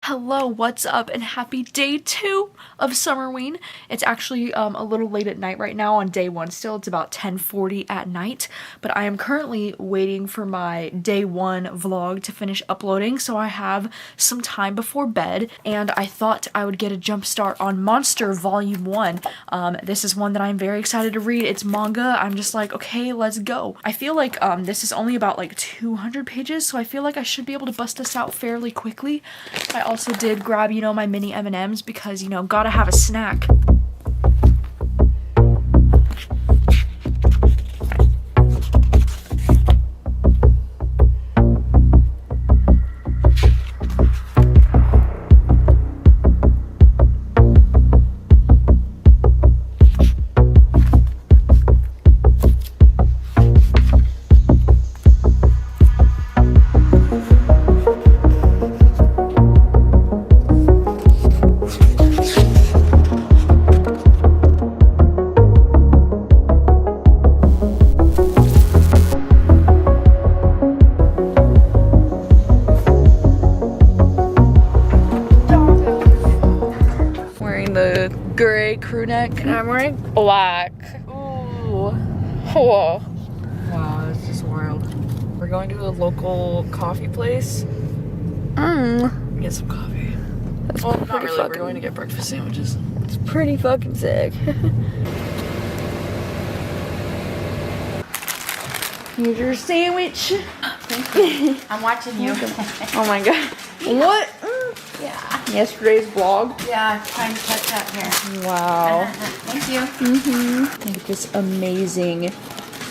Hello, what's up, and happy day 2 of Summerween. It's actually a little late at night right now on day 1 still. It's about 10:40 at night, but I am currently waiting for my day 1 vlog to finish uploading, so I have some time before bed, and I thought I would get a jump start on Monster Volume 1. This is one that I'm very excited to read. It's manga. I'm just like, okay, let's go. I feel like this is only about like 200 pages, so I feel like I should be able to bust this out fairly quickly. I also did grab, you know, my mini M&Ms because, you know, gotta have a snack. Gray crew neck, and I'm wearing black. Ooh. Whoa. Wow, that's just wild. We're going to a local coffee place. Get some coffee. That's well, not really. We're going to get breakfast sandwiches. It's pretty fucking sick. Here's your sandwich. Thank you. I'm watching you. Oh my god. What? Yeah. Yesterday's vlog. Yeah, trying to catch up here. Wow. Thank you. Look at this amazing.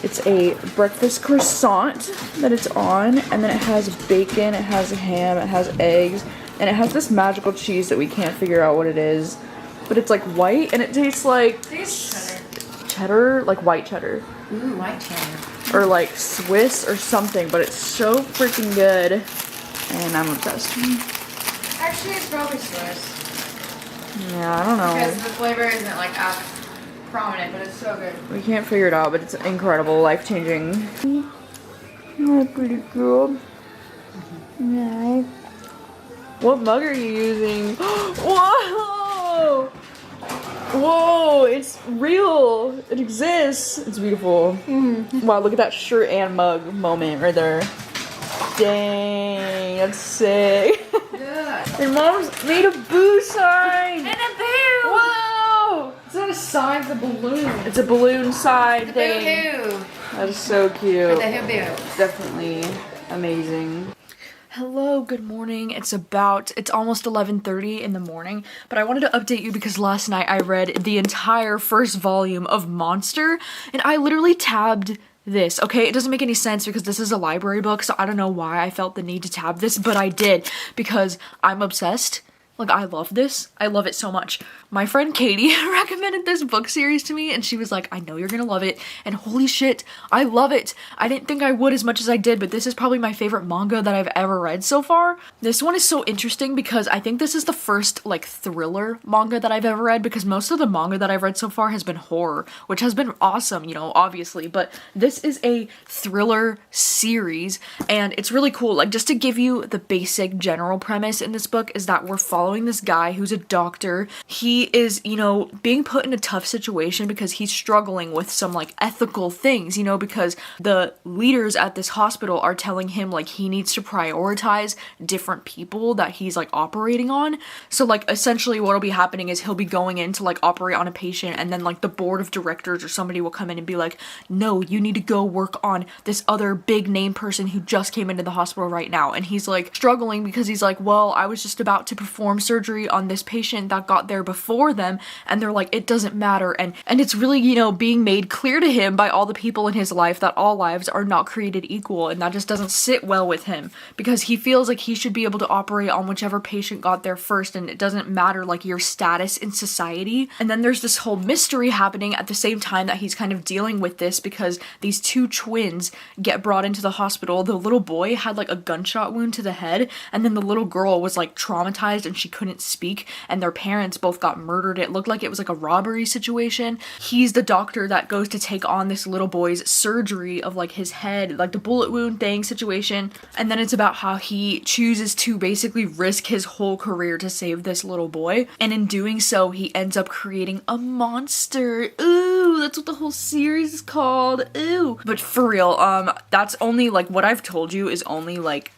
It's a breakfast croissant that it's on, and then it has bacon, it has ham, it has eggs, and it has this magical cheese that we can't figure out what it is. But it's like white, and it tastes like cheddar, like white cheddar. Ooh, white cheddar. Or like Swiss or something, but it's so freaking good, and I'm obsessed. Actually, it's probably Swiss. Yeah, I don't know. Because the flavor isn't like as prominent, but it's so good. We can't figure it out, but it's incredible, life-changing. Oh, pretty cool. Yeah. What mug are you using? Whoa! Whoa! It's real. It exists. It's beautiful. Wow! Look at that shirt and mug moment right there. Dang, that's sick. Yeah. Your mom's made a boo sign. And a boo. Whoa! It's not a sign, it's a balloon. It's a balloon sign It's thing. boo-hoo. That is so cute. For the hoo-boo. Definitely amazing. Hello, good morning. It's almost 11:30 in the morning, but I wanted to update you because last night I read the entire first volume of Monster, and I literally tabbed this, okay? It doesn't make any sense because this is a library book, so I don't know why I felt the need to tab this, but I did because I'm obsessed. Like, I love this. I love it so much. My friend Katie recommended this book series to me, and she was like, I know you're gonna love it, and holy shit, I love it. I didn't think I would as much as I did, but this is probably my favorite manga that I've ever read so far. This one is so interesting because I think this is the first, like, thriller manga that I've ever read, because most of the manga that I've read so far has been horror, which has been awesome, you know, obviously, but this is a thriller series, and it's really cool. Like, just to give you the basic general premise in this book is that we're following this guy who's a doctor. He is, you know, being put in a tough situation because he's struggling with some like ethical things, you know, because the leaders at this hospital are telling him like he needs to prioritize different people that he's like operating on. So like essentially what'll be happening is he'll be going in to like operate on a patient, and then like the board of directors or somebody will come in and be like, no, you need to go work on this other big name person who just came into the hospital right now. And he's like struggling because he's like, well, I was just about to perform surgery on this patient that got there before them, and they're like, it doesn't matter. And it's really, you know, being made clear to him by all the people in his life that all lives are not created equal, and that just doesn't sit well with him because he feels like he should be able to operate on whichever patient got there first, and it doesn't matter like your status in society. And then there's this whole mystery happening at the same time that he's kind of dealing with this because these two twins get brought into the hospital. The little boy had like a gunshot wound to the head, and then the little girl was like traumatized and she she couldn't speak, and their parents both got murdered. It looked like it was like a robbery situation. He's the doctor that goes to take on this little boy's surgery of like his head, like the bullet wound thing situation. And then it's about how he chooses to basically risk his whole career to save this little boy. And in doing so, he ends up creating a monster. Ooh, that's what the whole series is called. Ooh. But for real, that's only like what I've told you is only like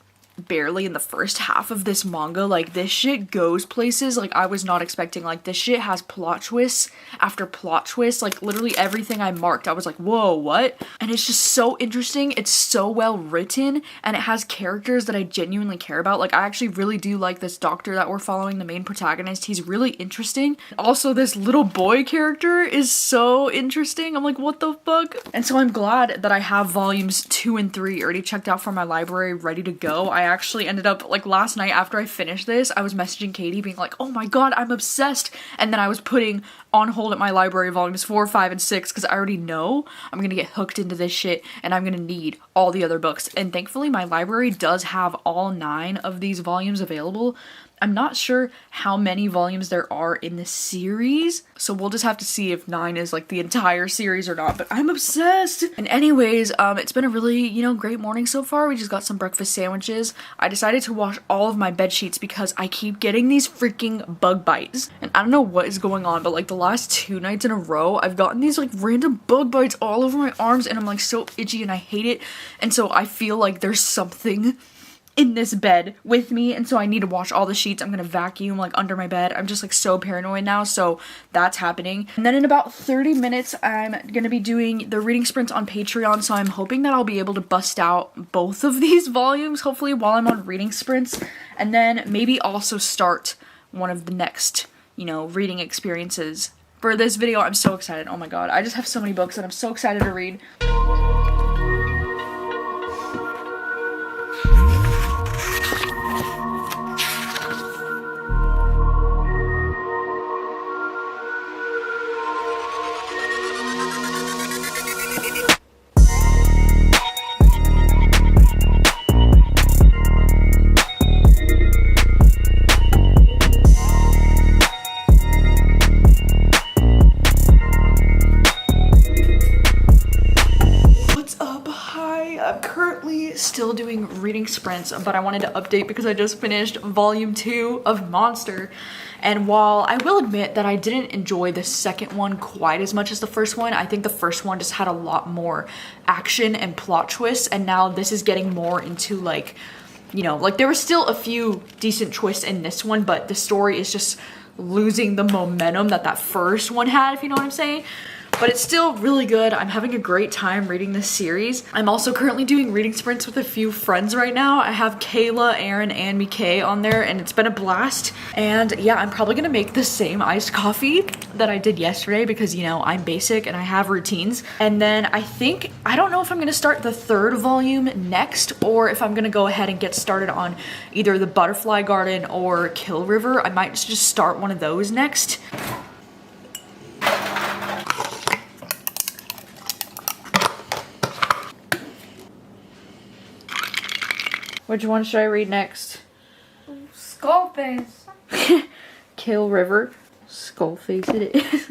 barely in the first half of this manga. Like, this shit goes places like I was not expecting. Like, this shit has plot twists after plot twists. Like, literally everything I marked, I was like, whoa, what? And it's just so interesting. It's so well written, and it has characters that I genuinely care about. Like, I actually really do like this doctor that we're following, the main protagonist. He's really interesting. Also, this little boy character is so interesting. I'm like, what the fuck? And so I'm glad that I have volumes 2 and 3 already checked out from my library, ready to go. I actually ended up, like, last night after I finished this, I was messaging Katie being like, oh my god, I'm obsessed, and then I was putting on hold at my library volumes 4, 5, and 6 because I already know I'm gonna get hooked into this shit and I'm gonna need all the other books. And thankfully my library does have all 9 of these volumes available. I'm not sure how many volumes there are in this series, so we'll just have to see if 9 is like the entire series or not, but I'm obsessed! And anyways, it's been a really, you know, great morning so far. We just got some breakfast sandwiches. I decided to wash all of my bed sheets because I keep getting these freaking bug bites. And I don't know what is going on, but like the last 2 nights in a row, I've gotten these like random bug bites all over my arms and I'm like so itchy and I hate it. And so I feel like there's something in this bed with me, and so I need to wash all the sheets. I'm gonna vacuum like under my bed. I'm just like so paranoid now, so that's happening. And then in about 30 minutes I'm gonna be doing the reading sprints on Patreon, so I'm hoping that I'll be able to bust out both of these volumes hopefully while I'm on reading sprints, and then maybe also start one of the next, you know, reading experiences for this video. I'm so excited. Oh my god, I just have so many books and I'm so excited to read. Still doing reading sprints, but I wanted to update because I just finished volume 2 of Monster, and while I will admit that I didn't enjoy the second one quite as much as the first one, I think the first one just had a lot more action and plot twists, and now this is getting more into like, you know, like there were still a few decent twists in this one, but the story is just losing the momentum that that first one had, if you know what I'm saying. But it's still really good. I'm having a great time reading this series. I'm also currently doing reading sprints with a few friends right now. I have Kayla, Aaron, and Mikay on there, and it's been a blast. And yeah, I'm probably gonna make the same iced coffee that I did yesterday because, you know, I'm basic and I have routines. And then I don't know if I'm gonna start the 3rd volume next or if I'm gonna go ahead and get started on either the Butterfly Garden or Kill River. I might just start one of those next. Which one should I read next? Skullface. Kill River. Skullface it is.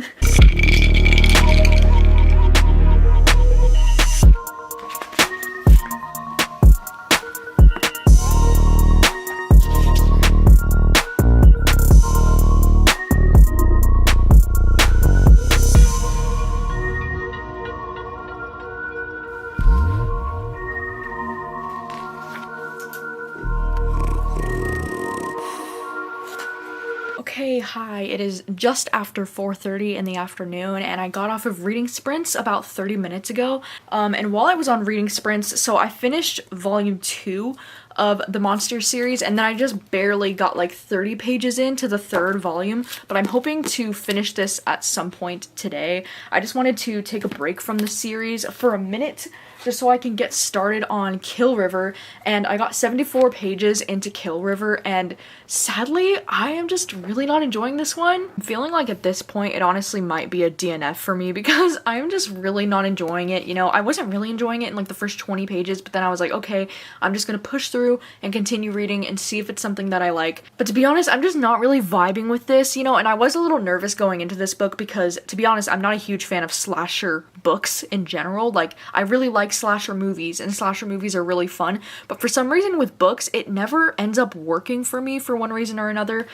Okay, hi, it is just after 4:30 in the afternoon and I got off of reading sprints about 30 minutes ago. And while I was on reading sprints, so I finished volume 2 of the Monster series and then I just barely got like 30 pages into the 3rd volume, but I'm hoping to finish this at some point today. I just wanted to take a break from the series for a minute just so I can get started on Kill River, and I got 74 pages into Kill River, and sadly, I am just really not enjoying this one. I'm feeling like at this point, it honestly might be a DNF for me because I'm just really not enjoying it. You know, I wasn't really enjoying it in like the first 20 pages, but then I was like, okay, I'm just gonna push through through and continue reading and see if it's something that I like. But to be honest, I'm just not really vibing with this, you know, and I was a little nervous going into this book because, to be honest, I'm not a huge fan of slasher books in general. Like, I really like slasher movies, and slasher movies are really fun, but for some reason with books, it never ends up working for me for one reason or another.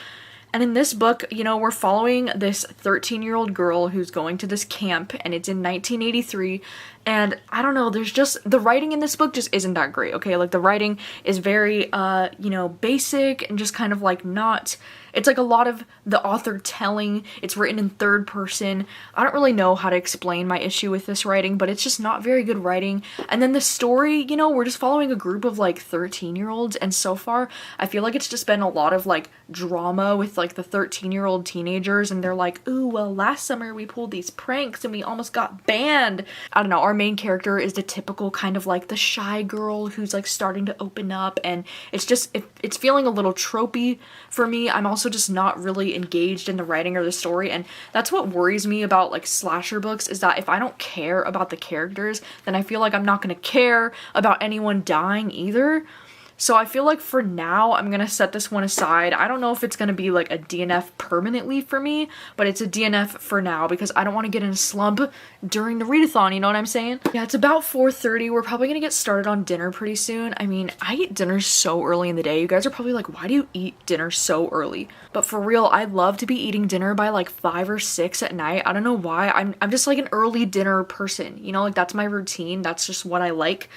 And in this book, you know, we're following this 13-year-old girl who's going to this camp, and it's in 1983, and I don't know, there's just, the writing in this book just isn't that great, okay? Like, the writing is very, you know, basic and just kind of like not, it's like a lot of the author telling, it's written in third person. I don't really know how to explain my issue with this writing, but it's just not very good writing. And then the story, you know, we're just following a group of like 13-year-olds, and so far, I feel like it's just been a lot of like drama with like the 13-year-old teenagers, and they're like, ooh, well, last summer we pulled these pranks and we almost got banned. I don't know, our main character is the typical kind of like the shy girl who's like starting to open up, and it's just, it's feeling a little tropey for me. I'm also just not really engaged in the writing or the story, and that's what worries me about like slasher books, is that if I don't care about the characters, then I feel like I'm not gonna care about anyone dying either. So I feel like for now, I'm gonna set this one aside. I don't know if it's gonna be like a DNF permanently for me, but it's a DNF for now because I don't want to get in a slump during the readathon, you know what I'm saying? Yeah, it's about 4:30. We're probably gonna get started on dinner pretty soon. I mean, I eat dinner so early in the day. You guys are probably like, why do you eat dinner so early? But for real, I love to be eating dinner by like 5 or 6 at night. I don't know why. I'm just like an early dinner person, you know, like that's my routine. That's just what I like.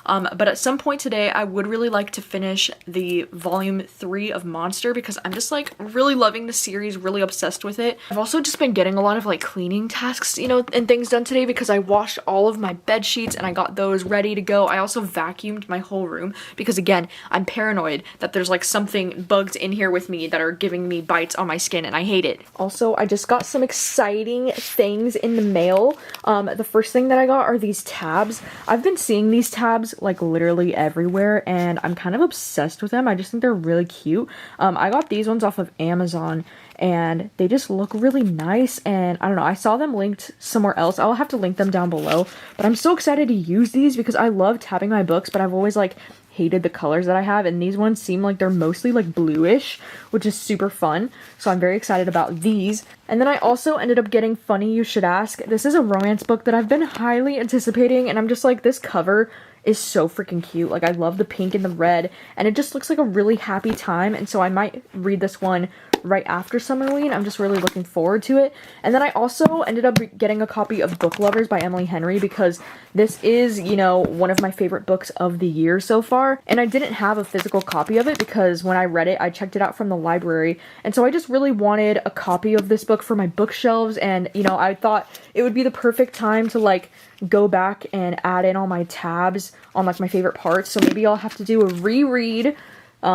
But at some point today, I would really like to finish the volume 3 of Monster because I'm just like really loving the series, really obsessed with it. I've also just been getting a lot of like cleaning tasks, you know, and things done today because I washed all of my bed sheets and I got those ready to go. I also vacuumed my whole room because, again, I'm paranoid that there's like something bugs in here with me that are giving me bites on my skin, and I hate it. Also, I just got some exciting things in the mail. The first thing that I got are these tabs. I've been seeing these tabs like literally everywhere, and I'm kind of obsessed with them. I just think they're really cute. I got these ones off of Amazon, and they just look really nice, and I don't know, I saw them linked somewhere else. I'll have to link them down below, but I'm so excited to use these because I love tabbing my books, but I've always like hated the colors that I have, and these ones seem like they're mostly like bluish, which is super fun, so I'm very excited about these. And then I also ended up getting Funny You Should Ask. This is a romance book that I've been highly anticipating, and I'm just like, this cover is so freaking cute. Like, I love the pink and the red, and it just looks like a really happy time, and so I might read this one right after Summerween. I'm just really looking forward to it. And then I also ended up getting a copy of Book Lovers by Emily Henry because this is, you know, one of my favorite books of the year so far, and I didn't have a physical copy of it because when I read it, I checked it out from the library, and so I just really wanted a copy of this book for my bookshelves, and, you know, I thought it would be the perfect time to, like, go back and add in all my tabs on, like, my favorite parts, so maybe I'll have to do a reread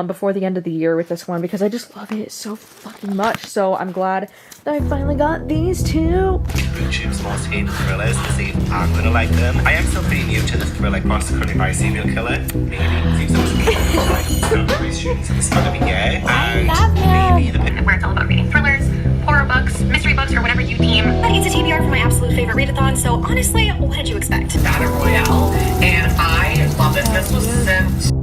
before the end of the year with this one because I just love it so fucking much. So I'm glad that I finally got these two. YouTube's most hated thrillers to see if I'm gonna like them. I am still pretty new to the thriller cross-country by a serial killer. Maybe seems so like discovery students at the start of the year. And maybe where it's all about reading thrillers, horror books, mystery books, or whatever you deem. But it's a TBR for my absolute favorite readathon, so honestly, what did you expect? Battle Royale, and I love this. This was sent.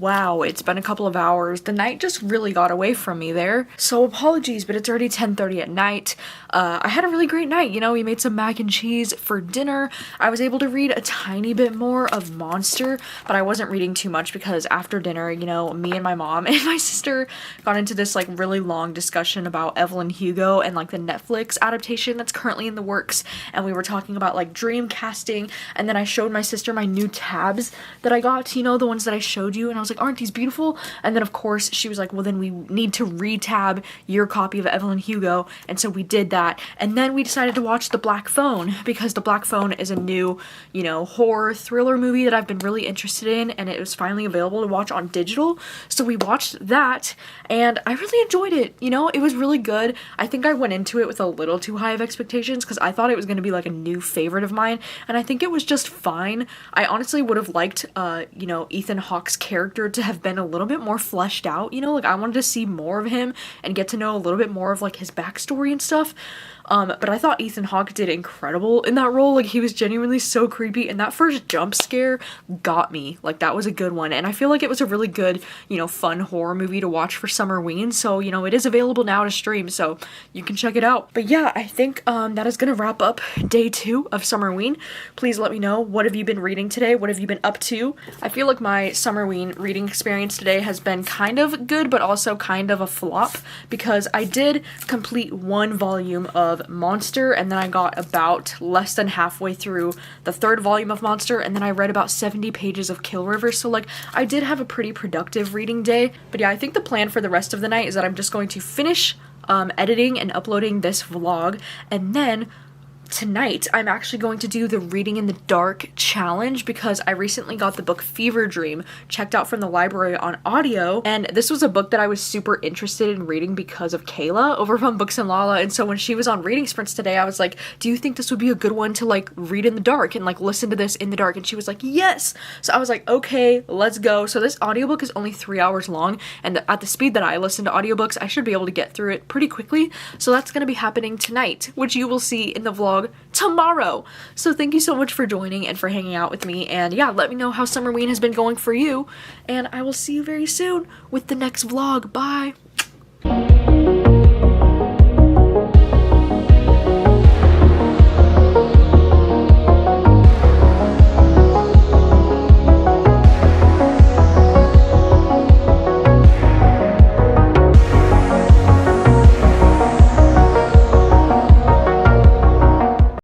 Wow, it's been a couple of hours. The night just really got away from me there. So apologies, but it's already 10:30 at night. I had a really great night. You know, we made some mac and cheese for dinner. I was able to read a tiny bit more of Monster, but I wasn't reading too much because after dinner, you know, me and my mom and my sister got into this like really long discussion about Evelyn Hugo and like the Netflix adaptation that's currently in the works. And we were talking about like dream casting. And then I showed my sister my new tabs that I got, you know, the ones that I showed you. And I was like, like, aren't these beautiful? And then of course she was like, well then we need to re-tab your copy of Evelyn Hugo, and so we did that. And then we decided to watch The Black Phone, because The Black Phone is a new, you know, horror thriller movie that I've been really interested in, and it was finally available to watch on digital. So we watched that, and I really enjoyed it. You know, it was really good. I think I went into it with a little too high of expectations because I thought it was going to be like a new favorite of mine, and I think it was just fine. I honestly would have liked, you know, Ethan Hawke's character to have been a little bit more fleshed out, you know, like I wanted to see more of him and get to know a little bit more of like his backstory and stuff. But I thought Ethan Hawke did incredible in that role. Like, he was genuinely so creepy, and that first jump scare got me. Like, that was a good one, and I feel like it was a really good, you know, fun horror movie to watch for Summerween. So, you know, it is available now to stream, so you can check it out. But yeah, I think that is gonna wrap up day 2 of Summerween. Please let me know, what have you been reading today? What have you been up to? I feel like my Summerween reading experience today has been kind of good, but also kind of a flop, because I did complete 1 volume of Monster, and then I got about less than halfway through the 3rd volume of Monster, and then I read about 70 pages of Kill River, so like I did have a pretty productive reading day. But yeah, I think the plan for the rest of the night is that I'm just going to finish editing and uploading this vlog, and then tonight I'm actually going to do the Reading in the Dark challenge, because I recently got the book Fever Dream checked out from the library on audio, and this was a book that I was super interested in reading because of Kayla over from Books and Lala. And so when she was on reading sprints today, I was like, do you think this would be a good one to like read in the dark and like listen to this in the dark? And she was like, yes. So I was like, okay, let's go. So this audiobook is only 3 hours long, and at the speed that I listen to audiobooks, I should be able to get through it pretty quickly. So that's going to be happening tonight, which you will see in the vlog tomorrow. So thank you so much for joining and for hanging out with me, and yeah, let me know how Summerween has been going for you, and I will see you very soon with the next vlog. Bye!